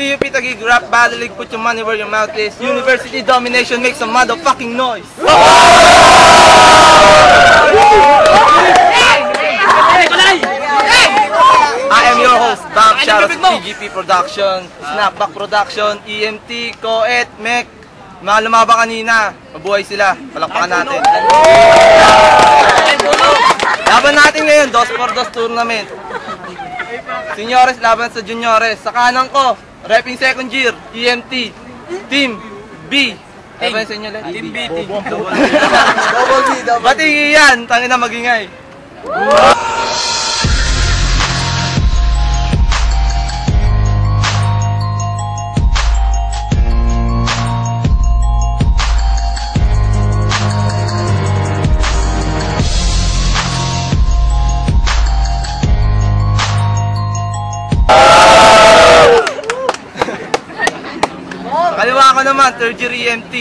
PUP Taguig Rap Battle League, put your money where your mouth is. University domination, make some motherfucking noise. I am your host, Bam. Shoutout sa TGP Production, Snapback Production, EMT, Coet, Mek. Mga lumaba kanina, mabuhay sila. Palakpakan natin. Laban natin ngayon, 2x2 tournament. Seniores laban sa juniores. Sa kanan ko, repping second year, EMT, Team B. Laban sa inyo lang? Team B, Team B. Bati yan, tangin na magingay. Kaliwa ko naman, third year EMT,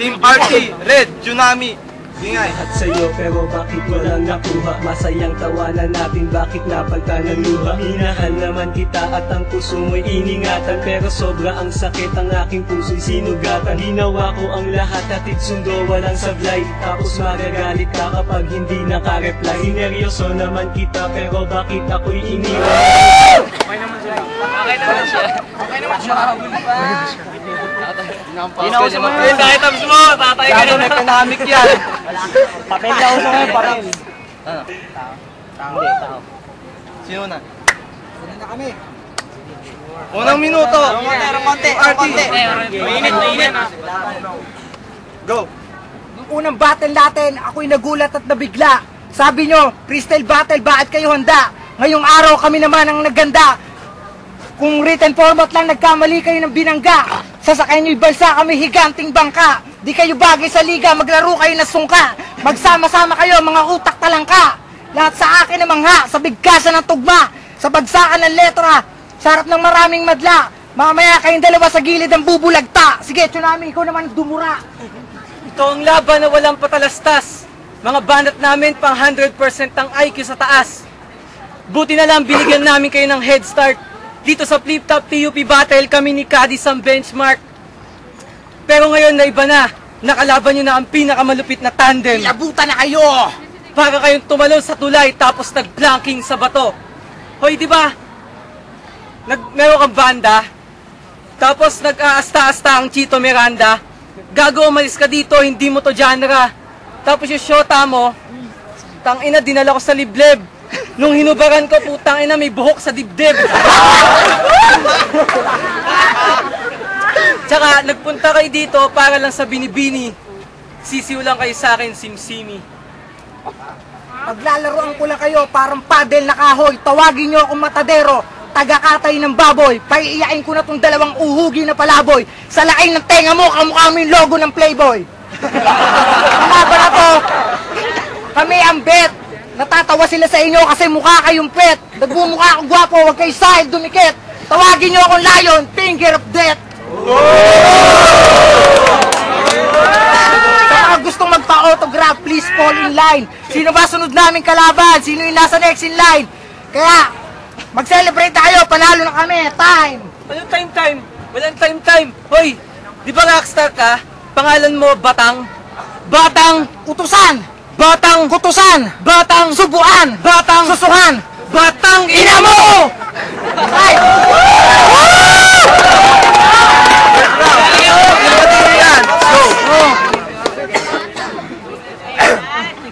Team RT, Red, Tsunami, Bingay. At sa'yo, pero bakit walang nakuha? Masayang tawanan natin, bakit napalta ng luha? Minahal naman kita at ang puso mo'y iningatan, pero sobra ang sakit, ang aking puso'y sinugatan. Ginawa ko ang lahat, hatid sundo, walang sablay. Tapos magagalit ka kapag hindi nakareply. Sineryoso naman kita, pero bakit ako'y iniwan? Okay naman siya. Okay naman siya. Okay naman siya. Ginawa sa mga Yung items mo, tatay ka Gano'n economic yan. Papel na uso ngayon, papel. Ano? Hindi, tao. Sino na? Sino na kami? Unang minuto. Konti. Mainit na. Go. Nung unang battle natin, ako'y nagulat at nabigla. Sabi nyo, freestyle battle, bakit kayo handa? Ngayong araw kami naman ang naganda. Kung written format lang nagkamali kayo ng binangga. Sasakay nyo'y balsa, kami higanting bangka. Di kayo bagay sa liga, maglaro kayo na sungka. Magsama-sama kayo, mga utak talangka. Lahat sa akin na mangha, sa bigkasan ng tugma. Sa bagsakan ng letra, sa harap ng maraming madla. Mamaya kayong dalawa sa gilid ng bubulagta. Sige, Tsunami, ikaw naman dumura. Ito ang laban na walang patalastas. Mga banat namin pang 100% ang IQ sa taas. Buti na lang binigyan namin kayo ng head start. Dito sa Flip Top PUP Battle, kami ni Cadiz ang benchmark. Pero ngayon na iba na. Nakalaban nyo na ang pinakamalupit na tandem. Ilabutan na kayo! Para kayong tumalon sa tulay tapos nag-planking sa bato. Hoy, di ba? Meron kang banda, tapos nag-aasta-asta ang Chito Miranda. Gago, umalis ka dito, hindi mo to genre. Tapos yung shota mo, tangina, dinala ko sa liblib. Nung hinubaran ko, putang ina, may buhok sa dibdib. Tsaka, nagpunta kayo dito para lang sa binibini. Sisiw lang kayo sa akin, simsimi. Maglalaroan ko lang kayo, parang padel na kahoy. Tawagin nyo akong matadero, tagakatay ng baboy. Paiiyain ko na tong dalawang uhugi na palaboy. Sa laking ng tenga mo, kamukha mo yung logo ng Playboy. Mga ba na to? Kami ang bet. Natatawa sila sa inyo kasi mukha kayong pet. Nagmumukha akong gwapo, huwag kayo sahil dumikit. Tawagin nyo akong lion, finger of death. Sa mga gustong magpa-autograph, please fall in line. Sino ba sunod namin kalaban? Sino yung nasa next in line? Kaya, mag-celebrate tayo, panalo na kami, time. Anong time? Walang time. Hoy, di ba rockstar ka? Pangalan mo, Batang? Batang! Utusan! Batang! Kutusan! Batang! Subuan! Batang! Susuhan! Batang! Ina mo! Ay!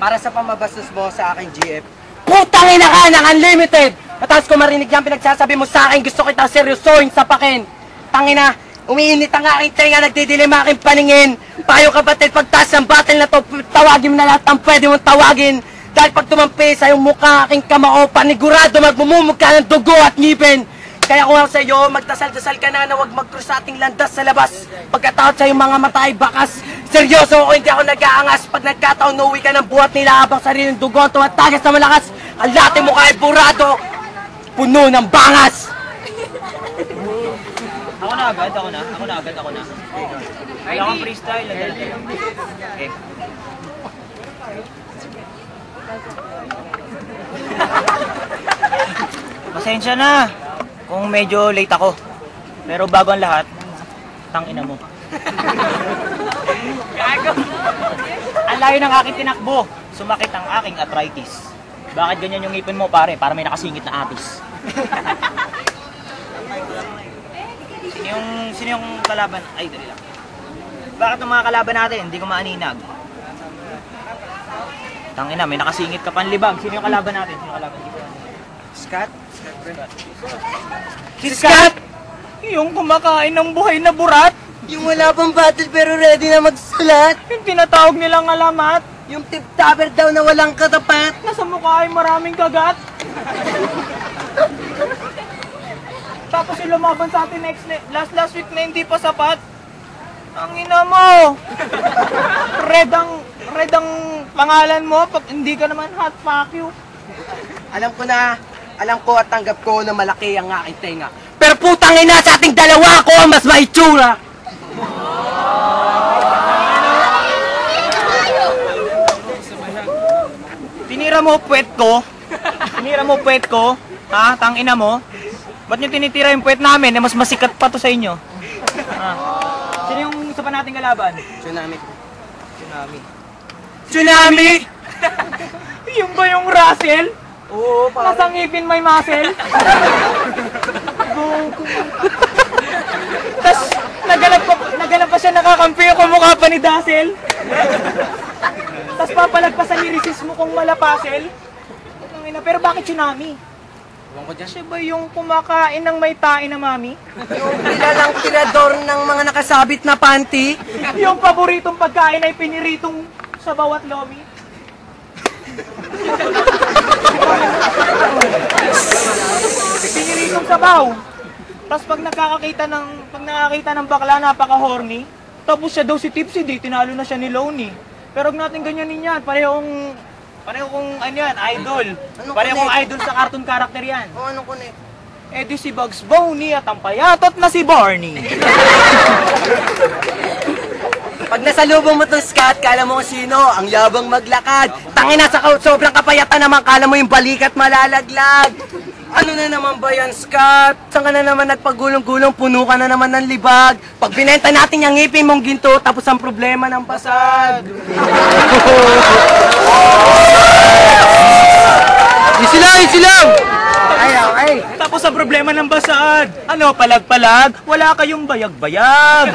Para sa pamabastos mo sa aking GF. Putang ina ka ng unlimited! Matapos ko marinig yan pinagsasabi mo sa akin, gusto kita seryosohin sa pakin. Tangina, umiinit ang aking tenga, nagdidilim aking paningin. Payo kapatid, pagtaas ng battle na to, tawagin mo na lahat ang pwede mong tawagin. Dahil pag tumampi sa iyong mukha, aking kamao, panigurado, magmumumog ka ng dugo at ngipin. Kaya kung ako sa iyo, magdasal-dasal ka na huwag mag-cross sa ating landas sa labas. Pagkataot sa iyong mga mata ay bakas. Seryoso ako, hindi ako nag-aangas. Pag nagkataon, uwi ka ng buhat nila habang sariling dugo ang tumatagas na malakas. Ang lahat ng mukha ay burado, puno ng bangas. Ako na agad. Wala kang freestyle. Okay. Pasensya na kung medyo late ako. Pero bago ang lahat, tangina mo. Ang layo ng aking tinakbo, sumakit ang aking arthritis. Bakit ganyan yung ngipin mo, pare? Para may nakasingit na apis. Sino yung kalaban? Ay, dali lang. Bakit ang mga kalaban natin, hindi ko maaninag? Tangina, may nakasingit ka panlibag. Sino yung kalaban natin? Sino yung kalaban dito? Scott? Si Scott! Yung kumakain ng buhay na burat? Yung wala pang battle pero ready na magsulat? Yung tinatawag nilang alamat? Yung tip-topper daw na walang katapat? Nasa mukha ay maraming kagat? Tapos yung lumaban sa atin last week na hindi pa sapat? Ang ina mo! Red ang pangalan mo pag hindi ka naman hot, fuck you. Alam ko at tanggap ko na malaki ang aking tenga. Pero putang ina, sa ating dalawa ako ang mas maitsura. Tinira mo puwet ko, ha? Tangina mo. Ba't nyo tinitira yung puwet namin na mas masikat pa to sa inyo? Ha? Sino yung isa pa nating kalaban? Tsunami? Yung ba yung Russell? Oo, Nasa ngipin may muscle? Tapos nagalap pa siya nakakampi yung kumukha pa ni Dazzle. Tapos papalagpasan ni Risis mo kung malapasel. Pero bakit tsunami? Siya ba yung kumakain ng may tae na mami? yung kilalang tirador ng mga nakasabit na panty. Yung paboritong pagkain ay piniritong sa bawat lomi? Piniritong sabaw. Tapos pag nakakita ng bakla, napaka-horny. Tapos siya daw si Tipsy, di tinalo na siya ni Loney. Pero huwag natin ganyanin yan. Pareho kong ano yan, idol. Pareho kong idol sa cartoon character yan. O anong connect? Eh di si Bugs Bunny at ang payatot na si Barney. Pag nasalubong mo to Scott, kala mo kung sino, ang yabang maglakad. Tangina, sobrang kapayatan naman, kala mo yung balikat Malalaglag. Ano na naman ba yan, Scott? Saan ka na naman nagpagulong-gulong, puno ka na naman ng libag. Pag binenta natin yung ngipin mong ginto, tapos ang problema ng Pasad. Easy lang! Ay. Tapos ang problema ng basad. Ano, palag-palag? Wala kayong bayag-bayag.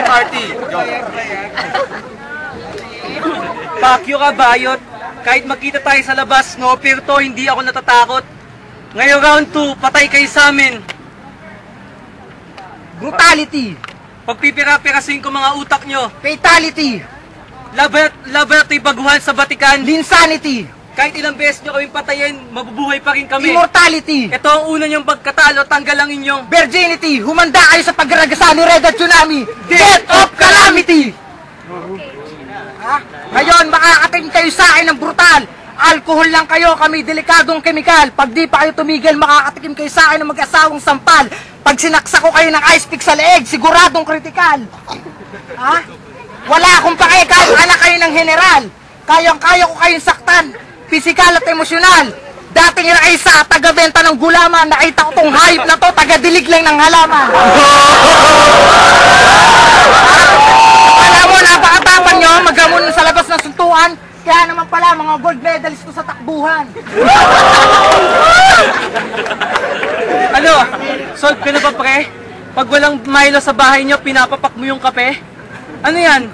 Party! Go! Pakyo ka, bayot. Kahit magkita tayo sa labas, no fear to, hindi ako natatakot. Ngayong round 2, patay kayo sa amin. Brutality! Pagpipira-pirasin ko mga utak nyo. Fatality! Laberty baguhan sa Batikan. Linsanity! Kahit ilang beses nyo kaming patayin, mabubuhay pa rin kami. Immortality! Ito ang una nyong pagkatalo, tanggal ang inyong Virginity! Humanda kayo sa pagragasa ni Red at Tsunami! Death of Calamity! Ha? Ngayon, makakating kayo sa akin ng brutal! Alcohol lang kayo, kami delikadong kemikal. Pag di pa kayo tumigil, makakatikim kayo sa akin ng mag-asawang sampal. Pag sinaksak ko kayo ng ice pick sa leeg, siguradong kritikal. Ha? Wala akong pake, kahit anak kayo ng general. Kayang-kaya ko kayong saktan, pisikal at emosyonal. Dating ira kayo sa taga-benta ng gulaman, nakita ko tong hayop na to, taga-dilig lang ng halaman. Alam mo, napakatapang nyo, maghamon sa labas ng suntuan. Kaya naman pala, mga gold medalist ko sa takbuhan. Ano? Solve ka na ba, pre? Pag walang Milo sa bahay nyo, pinapapak mo yung kape? Ano yan?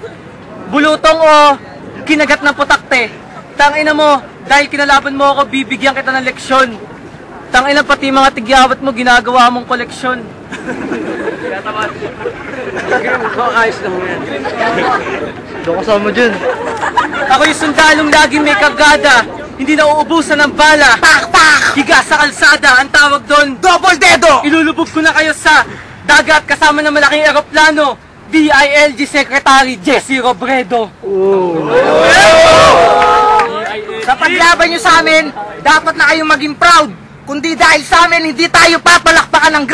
Bulutong o kinagat ng putakte? Tangina mo, dahil kinalaban mo ako, bibigyan kita ng leksyon. Tangina, pati mga tigyawat mo, ginagawa mong koleksyon. Ayos lang yan. Doon kasama dyan. Ako yung sundalong laging may kagada, hindi na uubusan ng bala. Pak! Higa sa kalsada, ang tawag doon. Double dedo! Ilulubog ko na kayo sa dagat kasama ng malaking eroplano. DILG Secretary Jesse Robredo. Sa paglaban nyo sa amin, dapat na kayong maging proud. Kundi dahil sa amin, hindi tayo papalakpakan ng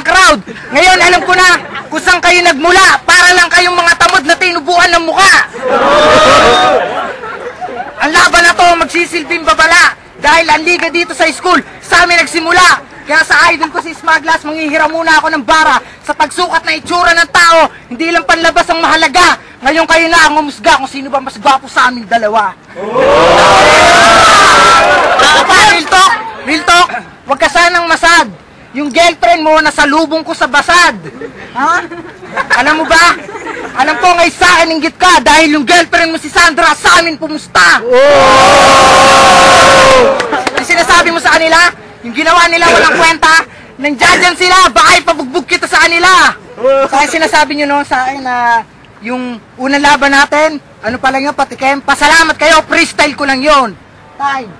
crowd. Ngayon, alam ko na kung saan kayo nagmula. Para lang kayong mga tamad na tinubuan ng muka. Ang laban na to magsisilbing babala. Dahil ang liga dito sa school, sa amin nagsimula. Kaya sa idol ko si Smaglas, manghihiram muna ako ng bara. Sa pagsukat na itsura ng tao, hindi lang panlabas ang mahalaga. Ngayon kayo na ang umusga kung sino ba mas gwapo sa aming dalawa. Real talk, wag ka sanang masad. Yung girlfriend mo nasa lubong ko sa basad. Ha? Alam mo ba? Alam ko ngay sa akin inggit ka dahil yung girlfriend mo si Sandra sa amin pumusta. Ang sinasabi mo sa kanila, yung ginawa nila walang kwenta, nandiyan sila, baka ipabugbog kita sa kanila. Kaya sinasabi nyo noon sa akin na yung unang laban natin, ano pa lang yun, patikem, pasalamat kayo, freestyle ko lang yun. Time.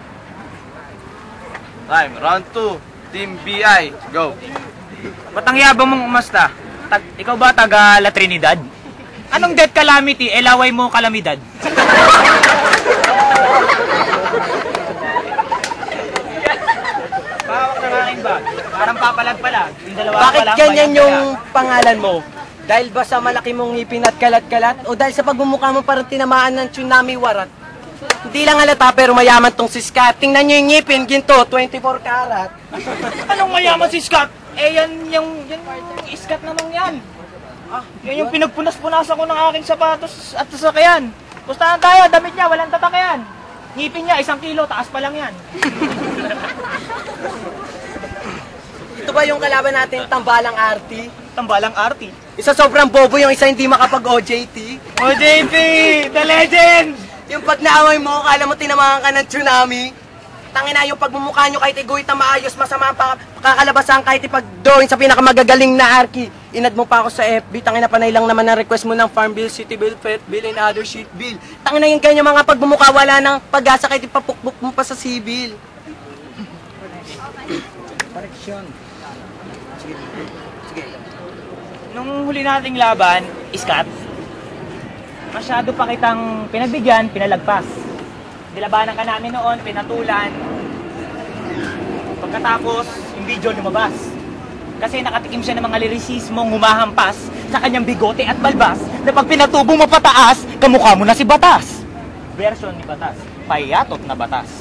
Round 2. Team BI, go. Ba't ang yabang mong umasta? Ikaw ba taga La Trinidad? Anong death calamity? Laway mo kalamidad. Bawak na aking bag. Parang papalag-palag. Yung dalawa Bakit pa lang, ganyan bayang yung pangalan mo? Dahil ba sa malaki mong ngipin at kalat-kalat? O dahil sa pagmumukha mo parang tinamaan ng tsunami warat? Hindi lang halata pero mayaman tong si Scott. Tingnan nyo yung ngipin, ginto, 24 karat. Anong mayaman si Scott? Yan yung iskat namang yan. Yan yung pinagpunas-punasan ko ng aking sapatos at sasakyan. Pustahan tayo, damit niya, walang tatak yan. Ngipin niya, 1 kilo, taas pa lang yan. Ito ba yung kalaban natin, Tambalang Arty? Tambalang arty. Isa sobrang bobo, yung isa hindi makapag-OJT. OJT, the legend! Yung pag naaway mo, kala mo tinamaan ka ng tsunami. Tangina yung pagmumukha nyo kahit iguhit na maayos, masama ang pakakalabasan kahit ipag-drawing sa pinakamagagaling na arki. Inad mo pa ako sa FB, tangina panay lang naman ang request mo ng Farm Bill, City Bill, Pet Bill, and other shit bill. Tangina yung ganyan mga pagmumukha, wala nang pag-asa kahit ipapukpuk mo pa sa civil. Nung huli nating laban, Scott, masyado pa kitang pinagbigyan, pinalagpas. Nilabanan ka namin noon, pinatulan. Pagkatapos, yung video lumabas. Kasi nakatikim siya ng mga lirisismong humahampas sa kanyang bigote at balbas na pag pinatubo mo pataas, kamukha mo na si Batas. Version ni Batas, payatot na Batas.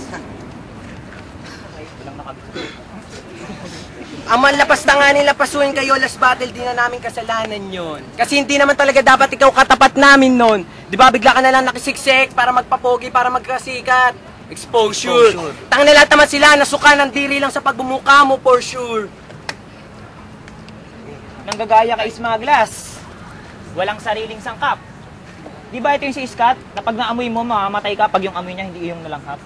Ang manlapas na nga nila pasuhin kayo, last battle, di na namin kasalanan yon. Kasi hindi naman talaga dapat ikaw katapat namin nun. Di ba bigla ka na lang nakisiksik para magpapogi, para magkasikat. Exposure. Tang na lahat naman sila, nasuka ng diri lang sa pagbumuka mo, for sure. Nanggagaya kay Smaglas, walang sariling sangkap. Di ba ito yung si Scott, na pag naamoy mo, mamamatay ka pag yung amoy niya hindi yung nalanghap?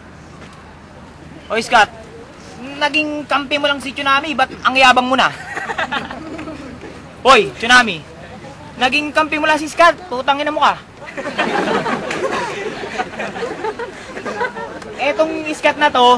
O Scott, naging kampi mo lang si Tsunami, ba't ang yabang mo na? Hoy, Tsunami, naging kampi mo lang si Scott, putangin na mo ka. Etong Scott na to,